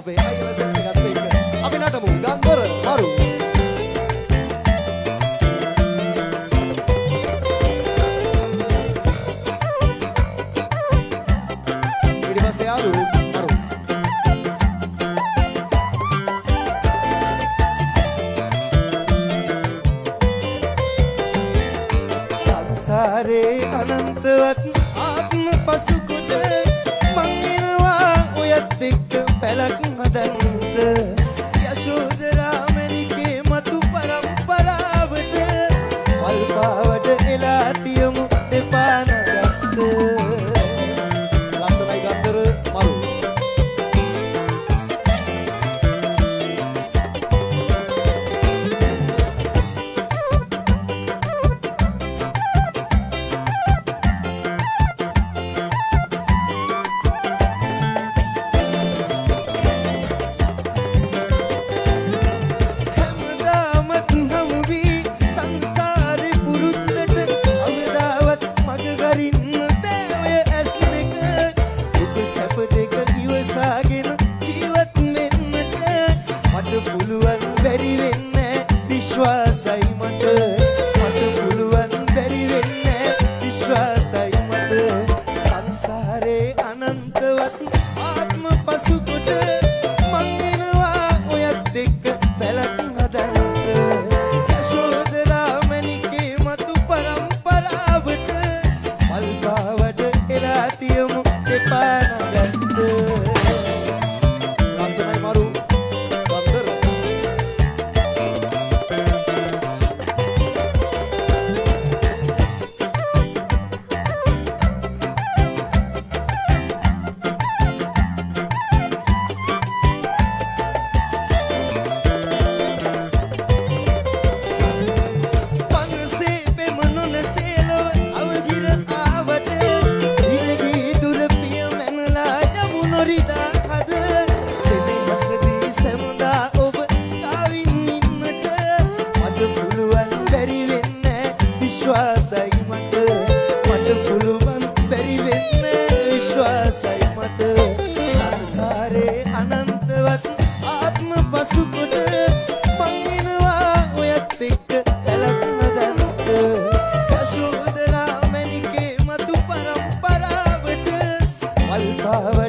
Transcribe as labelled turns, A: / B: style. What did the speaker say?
A: අපේ අයියලා සෙට් එකත් එක්ක අපි නටමු ගන්දර මරු ඊට පස්සේ ආලු මරු
B: සංසාරේ අනන්තවත් ආත්ම පසුකොට මං වෙනවා ඔයත් එක්ක පැලක් හදන්නට යශෝදරා මැණිකේ මතු පරම්පරාවට වල්පාවට එලා තියමු දෙපා නගත්ත
A: ලස්සනයි ගන්දර මරු
B: විශ්වාසයි මට මට පුළුවන් බැරි වෙන්නේ විශ්වාසයි මට සංසාරේ අනන්තවත් ආත්ම පසුකොට මං වෙනවා ඔයත් එක්ක පැලක් හදන්නට යශෝදරා මැණිකේ මතු පරම්පරාවට වල්පාවට එලා තියමු දෙපා නගත්ත
A: ලස්සනයි මරු ගන්දර
B: විශ්වාසයි මට මට පුළුවන් බැරි වෙන්නේ විශ්වාසයි මට සංසාරේ අනන්තවත් ආත්ම පසුකොට මං වෙනවා ඔයත් එක්ක පැලක් නදන්නට යශෝදරා මැණිකේ මතු පරම්පරාවට වල්පාව